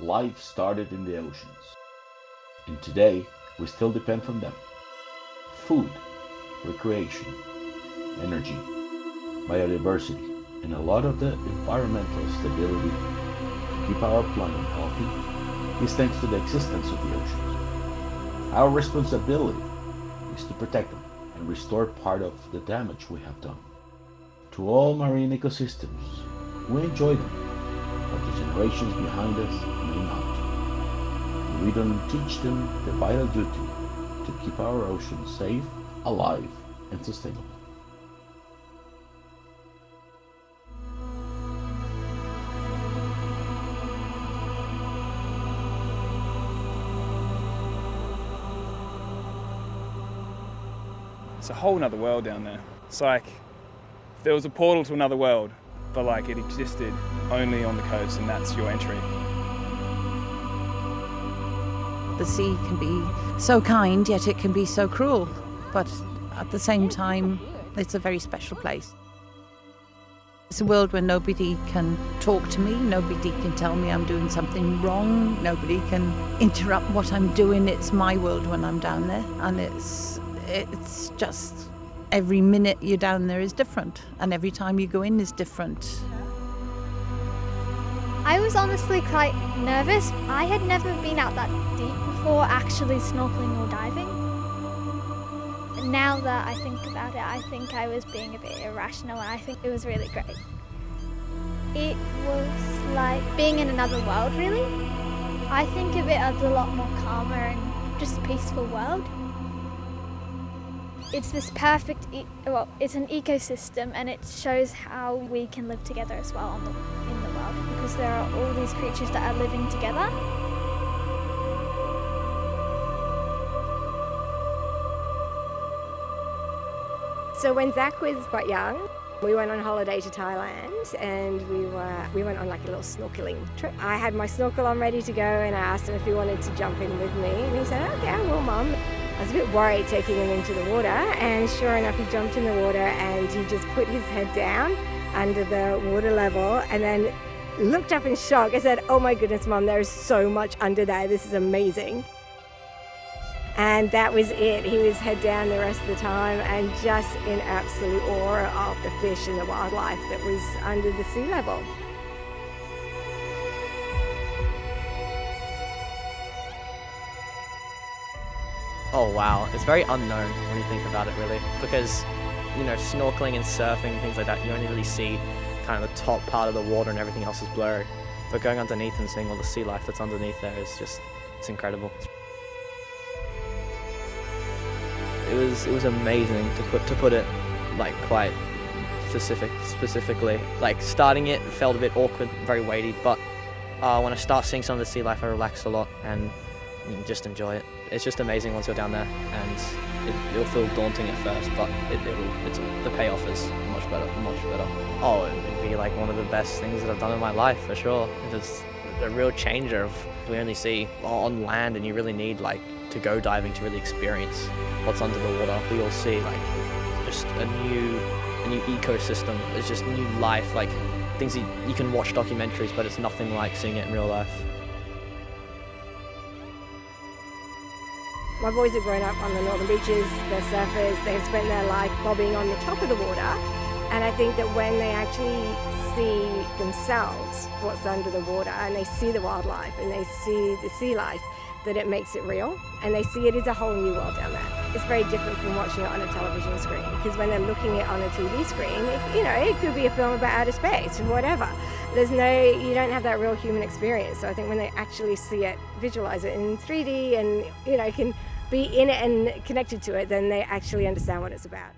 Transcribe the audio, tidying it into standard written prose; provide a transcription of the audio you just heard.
life started in the oceans. And today, we still depend on them. Food, recreation, energy, biodiversity, and a lot of the environmental stability to keep our planet healthy is thanks to the existence of the oceans. Our responsibility is to protect them and restore part of the damage we have done. To all marine ecosystems, we enjoy them, but the generations behind us may not. We don't teach them the vital duty to keep our oceans safe, alive, and sustainable. It's a whole nother world down there. It's like if there was a portal to another world, but like it existed only on the coast and that's your entry. The sea can be so kind, yet it can be so cruel. But at the same time, it's a very special place. It's a world where nobody can talk to me, nobody can tell me I'm doing something wrong, nobody can interrupt what I'm doing. It's my world when I'm down there, and it's just every minute you're down there is different, and every time you go in is different. I was honestly quite nervous. I had never been out that deep before actually snorkeling or diving. Now that I think about it, I think I was being a bit irrational, and I think it was really great. It was like being in another world, really. I think of it as a lot more calmer and just peaceful world. It's this perfect, it's an ecosystem, and it shows how we can live together as well in the world, because there are all these creatures that are living together. So when Zac was quite young, we went on holiday to Thailand, and we went on like a little snorkelling trip. I had my snorkel on ready to go, and I asked him if he wanted to jump in with me, and he said, "Okay, I will, Mum." I was a bit worried taking him into the water, and sure enough, he jumped in the water and he just put his head down under the water level and then looked up in shock. I said, "Oh my goodness, Mum, there is so much under there. This is amazing." And that was it. He was head down the rest of the time and just in absolute awe of the fish and the wildlife that was under the sea level. Oh wow, it's very unknown when you think about it really, because snorkeling and surfing and things like that, you only really see kind of the top part of the water and everything else is blurry. But going underneath and seeing all the sea life that's underneath there is just, it's incredible. It was amazing to put it like quite specifically. Like starting it felt a bit awkward, very weighty, but when I start seeing some of the sea life, I relax a lot and just enjoy it. It's just amazing once you're down there, and it'll feel daunting at first, but the payoff is much better. Oh, it'd be like one of the best things that I've done in my life for sure. It's a real changer of we only see on land, and you really need like to go diving to really experience what's under the water. We all see like just a new ecosystem. It's just new life, like things you can watch documentaries, but it's nothing like seeing it in real life. My boys have grown up on the northern beaches, they're surfers, they've spent their life bobbing on the top of the water, and I think that when they actually see themselves what's under the water, and they see the wildlife and they see the sea life, that it makes it real, and they see it as a whole new world down there. It's very different from watching it on a television screen, because when they're looking at it on a TV screen, it could be a film about outer space or whatever. You don't have that real human experience. So I think when they actually see it, visualize it in 3D and can be in it and connected to it, then they actually understand what it's about.